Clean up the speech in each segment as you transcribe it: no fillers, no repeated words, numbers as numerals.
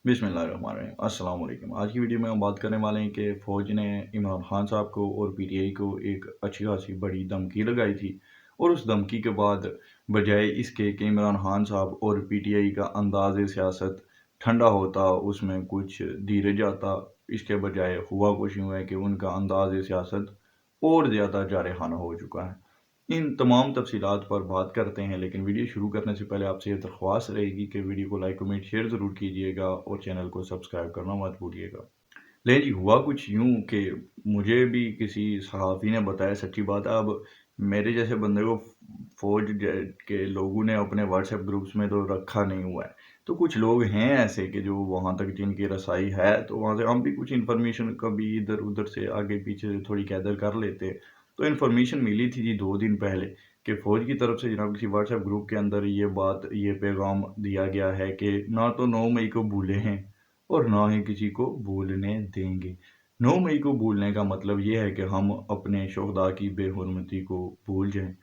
बिस्मिल्लाहिर्रहमानिर्रहीम। अस्सलाम वालेकुम। आज की वीडियो में हम बात करने वाले हैं कि फ़ौज ने इमरान खान साहब को और पीटीआई को एक अच्छी खासी बड़ी धमकी लगाई थी, और उस धमकी के बाद बजाय इसके कि इमरान खान साहब और पीटीआई का अंदाज़ सियासत ठंडा होता, उसमें कुछ धीरज आता, इसके बजाय हुआ कुछ यूँ है कि उनका अंदाज़ सियासत और ज़्यादा जारहाना हो चुका है। इन तमाम तफसीलात पर बात करते हैं, लेकिन वीडियो शुरू करने से पहले आपसे ये दरख्वास्त रहेगी कि वीडियो को लाइक कमेंट शेयर ज़रूर कीजिएगा और चैनल को सब्सक्राइब करना मत भूलिएगा। ले जी, हुआ कुछ यूँ कि मुझे भी किसी सहाफ़ी ने बताया, सच्ची बात है। अब मेरे जैसे बंदे को फ़ौज के लोगों ने अपने व्हाट्सएप ग्रुप्स में तो रखा नहीं हुआ है, तो कुछ लोग हैं ऐसे कि जो वहाँ तक जिनकी रसाई है, तो वहाँ से हम भी कुछ इन्फॉर्मेशन कभी इधर उधर से आगे पीछे से थोड़ी गैदर कर लेते हैं। तो इन्फॉर्मेशन मिली थी जी 2 दिन पहले कि फ़ौज की तरफ से जनाब किसी व्हाट्सएप ग्रुप के अंदर ये पैगाम दिया गया है कि ना तो 9 मई को भूले हैं और ना ही किसी को भूलने देंगे। 9 मई को भूलने का मतलब ये है कि हम अपने शुहदा की बेहुरमती को भूल जाएँ।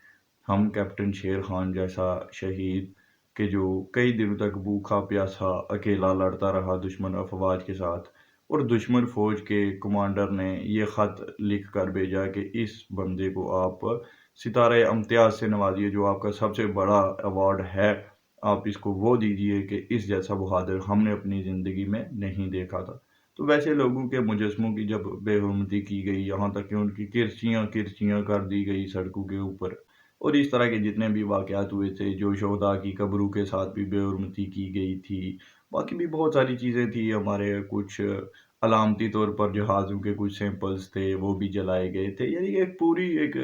हम कैप्टन शेर खान जैसा शहीद कि जो कई दिनों तक भूखा प्यासा अकेला लड़ता रहा दुश्मन अफवाज के साथ, और दुश्मन फ़ौज के कमांडर ने ये ख़त लिख कर भेजा कि इस बंदे को आप सितारे इम्तियाज़ से नवाजिए, जो आपका सबसे बड़ा अवार्ड है, आप इसको वो दीजिए कि इस जैसा बहादुर हमने अपनी ज़िंदगी में नहीं देखा था। तो वैसे लोगों के मुजस्मों की जब बेहुरमती की गई, यहाँ तक कि उनकी किरचियाँ किरचियाँ कर दी गई सड़कों के ऊपर, और इस तरह के जितने भी वाक़यात हुए थे, जो शोहदा की कब्रों के साथ भी बेहुरमती की गई थी, बाकी भी बहुत सारी चीज़ें थी। हमारे कुछ अलामती तौर पर जहाज़ों के कुछ सैंपल्स थे, वो भी जलाए गए थे। यानी कि एक पूरी एक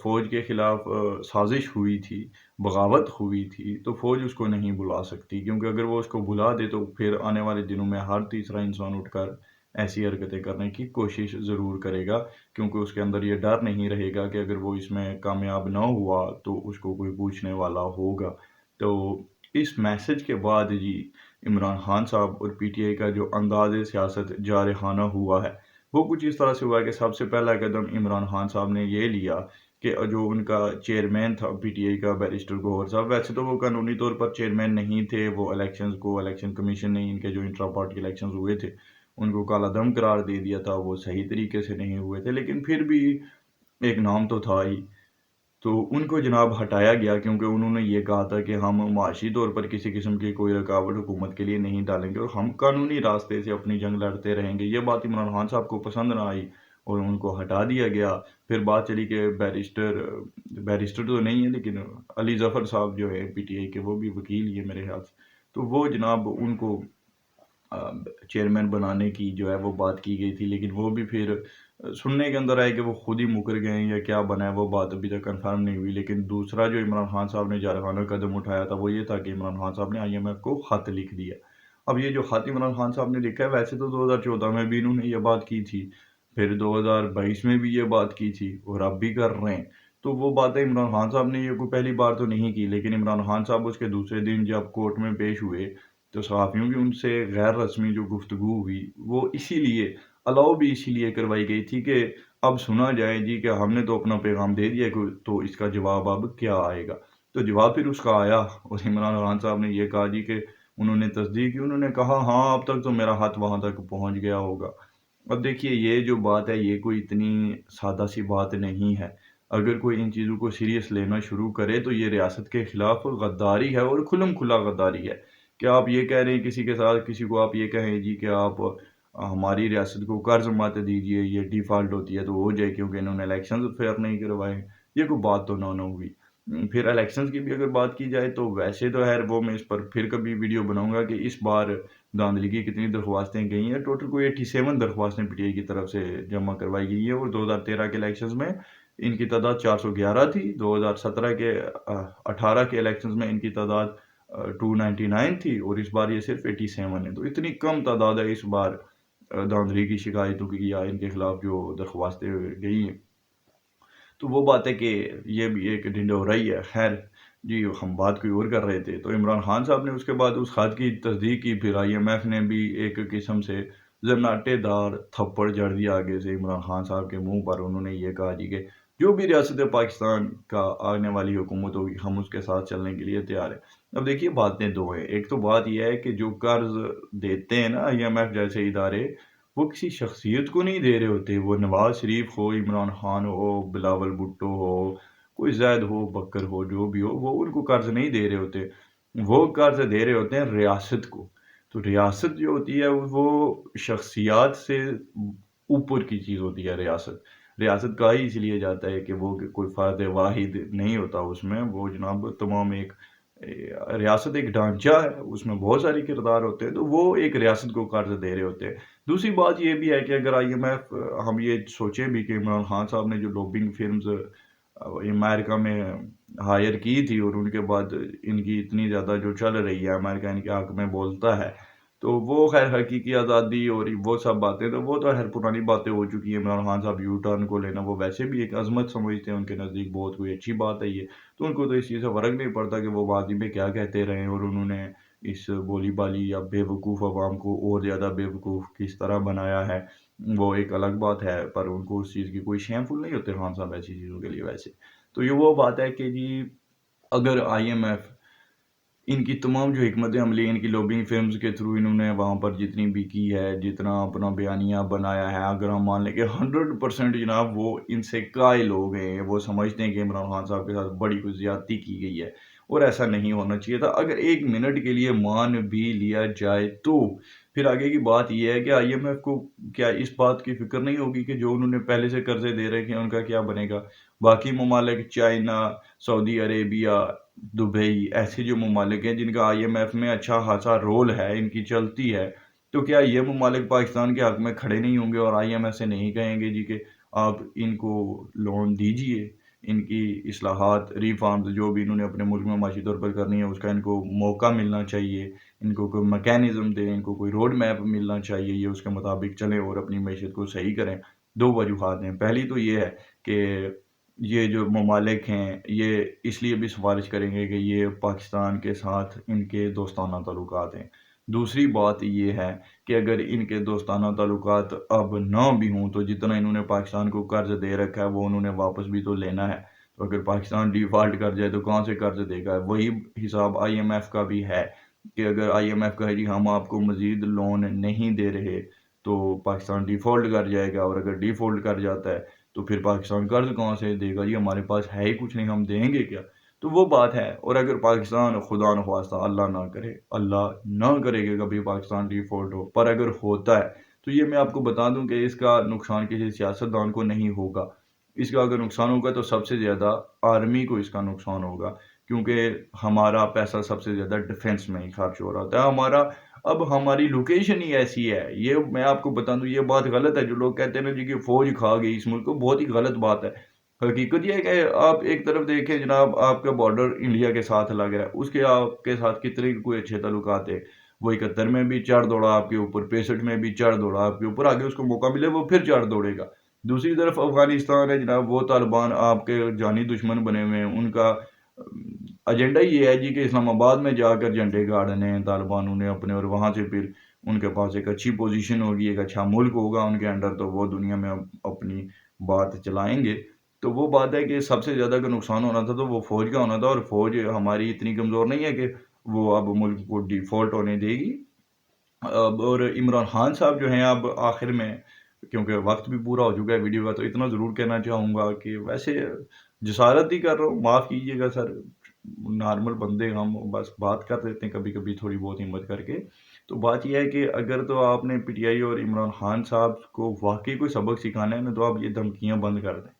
फ़ौज के ख़िलाफ़ साज़िश हुई थी, बगावत हुई थी, तो फ़ौज उसको नहीं भुला सकती, क्योंकि अगर वो उसको भुला दे तो फिर आने वाले दिनों में हर तीसरा इंसान उठकर ऐसी हरकतें करने की कोशिश ज़रूर करेगा, क्योंकि उसके अंदर ये डर नहीं रहेगा कि अगर वो इसमें कामयाब ना हुआ तो उसको कोई पूछने वाला होगा। तो इस मैसेज के बाद जी, इमरान खान साहब और पीटीआई का जो अंदाज़ सियासत जारहाना हुआ है, वो कुछ इस तरह से हुआ है कि सबसे पहला कदम इमरान खान साहब ने ये लिया कि जो उनका चेयरमैन था पीटीआई का, बैरिस्टर गौहर साहब, वैसे तो वो कानूनी तौर पर चेयरमैन नहीं थे, वो इलेक्शन कमीशन ने इनके जो इंट्रा पार्टी इलेक्शंस हुए थे, उनको कालादम करार दे दिया था, वो सही तरीके से नहीं हुए थे, लेकिन फिर भी एक नाम तो था ही। तो उनको जनाब हटाया गया, क्योंकि उन्होंने ये कहा था कि हम माशी तौर पर किसी किस्म की कोई रुकावट हुकूमत के लिए नहीं डालेंगे और हम कानूनी रास्ते से अपनी जंग लड़ते रहेंगे। ये बात इमरान खान साहब को पसंद ना आई और उनको हटा दिया गया। फिर बात चली कि बैरिस्टर बैरिस्टर तो नहीं है, लेकिन अली ज़फ़र साहब जो है पीटीआई के, वो भी वकील ही है मेरे ख्याल से। तो वो जनाब उनको चेयरमैन बनाने की जो है वो बात की गई थी, लेकिन वो भी फिर सुनने के अंदर आया कि वो खुद ही मुकर गए हैं या क्या बना है, वो बात अभी तक कंफर्म नहीं हुई। लेकिन दूसरा जो इमरान खान साहब ने जारहाना कदम उठाया था, वो ये था कि इमरान खान साहब ने आईएमएफ को खत लिख दिया। अब ये जो खत इमरान खान साहब ने लिखा है, वैसे तो 2014 में भी इन्होंने ये बात की थी, फिर 2022 में भी ये बात की थी और अब भी कर रहे हैं। तो वो बातें इमरान खान साहब ने ये कोई पहली बार तो नहीं की, लेकिन इमरान खान साहब उसके दूसरे दिन जब कोर्ट में पेश हुए, तो सहाफ़ियों की उनसे गैर रस्मी जो गुफ्तगू हुई, वो इसीलिए अलाउ भी इसीलिए करवाई गई थी कि अब सुना जाए जी कि हमने तो अपना पैगाम दे दिया, तो इसका जवाब अब क्या आएगा। तो जवाब फिर उसका आया और इमरान खान साहब ने ये कहा जी कि उन्होंने तस्दीक की, उन्होंने कहा हाँ, अब तक तो मेरा हाथ वहाँ तक पहुँच गया होगा। अब देखिए, ये जो बात है, ये कोई इतनी सादा सी बात नहीं है। अगर कोई इन चीज़ों को सीरियस लेना शुरू करे तो ये रियासत के खिलाफ गद्दारी है और खुल्म खुला गद्दारी है। क्या आप ये कह रहे हैं किसी के साथ, किसी को आप ये कहें जी कि आप हमारी रियासत को कर्ज मत दीजिए, ये डिफ़ॉल्ट होती है तो हो जाए, क्योंकि इन्होंने इलेक्शंस फेयर नहीं करवाए। ये कोई बात तो ना हुई। फिर इलेक्शंस की भी अगर बात की जाए तो वैसे तो खैर वो मैं इस पर फिर कभी वीडियो बनाऊँगा कि इस बार धांधली की कितनी दरख्वास्तें गई हैं। टोटल कोई 87 दरख्वास्तें पीटीआई की तरफ से जमा करवाई गई हैं, और 2013 के इलेक्शंस में इनकी तादाद 411 थी। 2017 के 18 के इलेक्शंस में इनकी तादाद 299 थी, और इस बार ये सिर्फ 87 है। तो इतनी कम तादाद है इस बार धांधली की शिकायतों की या इनके खिलाफ जो दरख्वास्तें गई हैं। तो वो बात है कि ये भी एक ढिंढोरा ही है। खैर जी, हम बात कोई और कर रहे थे। तो इमरान खान साहब ने उसके बाद उस खत की तस्दीक की, फिर आईएमएफ ने भी एक किस्म से जन्नाटेदार थप्पड़ जड़ दिया आगे से इमरान खान साहब के मुंह पर। उन्होंने ये कहा जी कि जो भी रियासत पाकिस्तान का आने वाली हुकूमत होगी, हम उसके साथ चलने के लिए तैयार हैं। अब देखिए बातें दो हैं, एक तो बात यह है कि जो कर्ज देते हैं ना IMF जैसे इदारे, वो किसी शख्सियत को नहीं दे रहे होते। वो नवाज शरीफ हो, इमरान खान हो, बिलावल भुट्टो हो, कोई जैद हो, बकर हो, जो भी हो, वो उनको कर्ज नहीं दे रहे होते। वो कर्ज दे रहे होते हैं रियासत को। तो रियासत जो होती है वो शख्सियात से ऊपर की चीज़ होती है। रियासत कहा ही इसलिए जाता है कि वो कोई फ़र्द वाहिद नहीं होता उसमें, वो जनाब तमाम एक रियासत एक ढांचा है, उसमें बहुत सारे किरदार होते हैं, तो वो एक रियासत को कर्ज दे रहे होते हैं। दूसरी बात ये भी है कि अगर IMF, हम ये सोचें भी कि इमरान खान साहब ने जो लॉबिंग फिर्म्स अमेरिका में हायर की थी और उनके बाद इनकी इतनी ज़्यादा जो चल रही है, अमेरिका इनके हक में बोलता है, तो वो खैर हकीकी आज़ादी और वो सब बातें तो वो तो खैर पुरानी बातें हो चुकी हैं। इमरान खान साहब यू टर्न को लेना वो वैसे भी एक अजमत समझते हैं, उनके नज़दीक बहुत कोई अच्छी बात है ये। तो उनको तो इस चीज़ से फ़र्क नहीं पड़ता कि वो वादी में क्या कहते रहे, और उन्होंने इस भोली भाली या बेवकूफ़ अवाम को और ज़्यादा बेवकूफ़ किस तरह बनाया है, वो एक अलग बात है। पर उनको उस चीज़ की कोई शेमफुल नहीं होते खान साहब ऐसी चीज़ों के लिए वैसे। तो ये वो बात है कि जी अगर IMF इनकी तमाम जो हिकमत अमली इनकी लॉबिंग फिल्म्स के थ्रू इन्होंने वहाँ पर जितनी भी की है, जितना अपना बयानिया बनाया है, अगर हम मान लें कि 100% जनाब वो इनसे कायल हो गए हैं, वो समझते हैं कि इमरान खान साहब के साथ बड़ी कुछ ज़्यादती की गई है और ऐसा नहीं होना चाहिए था। अगर एक मिनट के लिए मान भी लिया जाए तो फिर आगे की बात ये है कि IMF को क्या इस बात की फ़िक्र नहीं होगी कि जो उन्होंने पहले से कर्ज़े दे रखे हैं उनका क्या बनेगा? बाकी ममालिक चाइना, सऊदी अरेबिया, दुबई, ऐसे जो ममालिक हैं जिनका IMF में अच्छा खासा रोल है, इनकी चलती है, तो क्या ये ममालिक पाकिस्तान के हक में खड़े नहीं होंगे और IMF से नहीं कहेंगे जी कि आप इनको लोन दीजिए, इनकी इस्लाहात, रिफॉर्म्स जो भी इन्होंने अपने मुल्क में माशी तौर पर करनी है उसका इनको मौका मिलना चाहिए, इनको कोई मैकेनिज़्म दें, इनको कोई रोड मैप मिलना चाहिए, ये उसके मुताबिक चलें और अपनी मईशत को सही करें। 2 वजूहात हैं, पहली तो ये है कि ये जो ममालिक हैं, ये इसलिए भी सिफ़ारिश करेंगे कि ये पाकिस्तान के साथ इनके दोस्ताना ताल्लुकात हैं। दूसरी बात ये है कि अगर इनके दोस्ताना ताल्लुकात अब ना भी हों, तो जितना इन्होंने पाकिस्तान को कर्ज़ दे रखा है, वो उन्होंने वापस भी तो लेना है। तो अगर पाकिस्तान डिफ़ॉल्ट कर जाए, तो कहाँ से कर्ज़ देगा? वही हिसाब IMF का भी है कि अगर IMF कहे जी हम आपको मज़ीद लोन नहीं दे रहे, तो पाकिस्तान डिफ़ॉल्ट कर जाएगा, और अगर डिफ़ॉल्ट कर जाता है, तो फिर पाकिस्तान कर्ज कहाँ से देगा जी, हमारे पास है ही कुछ नहीं, हम देंगे क्या? तो वो बात है। और अगर पाकिस्तान खुदा न ख्वास्ता अल्लाह ना करे कि कभी पाकिस्तान डिफ़ॉल्ट हो, पर अगर होता है तो ये मैं आपको बता दूं कि इसका नुकसान किसी सियासतदान को नहीं होगा। इसका अगर नुकसान होगा तो सबसे ज़्यादा आर्मी को इसका नुकसान होगा, क्योंकि हमारा पैसा सबसे ज़्यादा डिफेंस में ही खर्च हो रहा था। अब हमारी लोकेशन ही ऐसी है। ये मैं आपको बता दूं, ये बात गलत है जो लोग कहते हैं ना जी कि फौज खा गई इस मुल्क को, बहुत ही गलत बात है। हकीकत ये है कि आप एक तरफ देखें जनाब, आपका बॉर्डर इंडिया के साथ लग रहा है, उसके आपके साथ कितने कोई अच्छे ताल्लुकात है। वो 71 में भी चढ़ दौड़ा आपके ऊपर, 65 में भी चढ़ दौड़ा आपके ऊपर, आगे उसको मौका मिले वो फिर चढ़ दौड़ेगा। दूसरी तरफ अफगानिस्तान है जनाब, वो तालिबान आपके जानी दुश्मन बने हुए हैं। उनका एजेंडा ये है जी कि इस्लामाबाद में जाकर झंडे गाड़ने हैं तालिबान उन्हें अपने, और वहाँ से फिर उनके पास एक अच्छी पोजीशन होगी, एक अच्छा मुल्क होगा उनके अंडर, तो वो दुनिया में अपनी बात चलाएंगे। तो वो बात है कि सबसे ज़्यादा अगर नुकसान होना था तो वो फ़ौज का होना था, और फ़ौज हमारी इतनी कमज़ोर नहीं है कि वो अब मुल्क को डिफ़ॉल्ट होने देगी। अब और इमरान खान साहब जो हैं अब आखिर में, क्योंकि वक्त भी पूरा हो चुका है वीडियो का, तो इतना ज़रूर कहना चाहूँगा कि वैसे जसारत ही कर रहा हूँ, माफ़ कीजिएगा सर, नॉर्मल बंदे हम बस बात कर देते हैं कभी कभी थोड़ी बहुत हिम्मत करके। तो बात यह है कि अगर तो आपने PTI और इमरान खान साहब को वाकई कोई सबक सिखाना है ना, तो आप ये धमकियाँ बंद कर दें।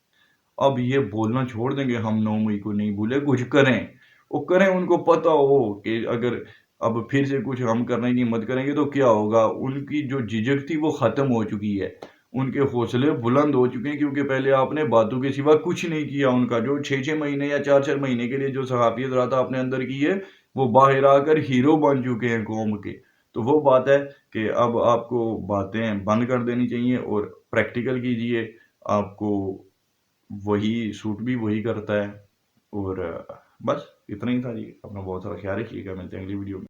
अब ये बोलना छोड़ देंगे हम 9 मई को नहीं भूले, कुछ करें। वो करें, उनको पता हो कि अगर अब फिर से कुछ हम करने की हिम्मत करेंगे तो क्या होगा। उनकी जो झिझक थी वो ख़त्म हो चुकी है, उनके हौसले बुलंद हो चुके हैं, क्योंकि पहले आपने बातों के सिवा कुछ नहीं किया। उनका जो 6-6 महीने या 4-4 महीने के लिए जो सहाफ़ियत राता आपने अंदर की है, वो बाहर आकर हीरो बन चुके हैं कौम के। तो वो बात है कि अब आपको बातें बंद कर देनी चाहिए और प्रैक्टिकल कीजिए। आपको वही सूट भी वही करता है। और बस इतना ही था जी। अपना बहुत सारा ख्याल रखिएगा, मिलते हैं अगली वीडियो में।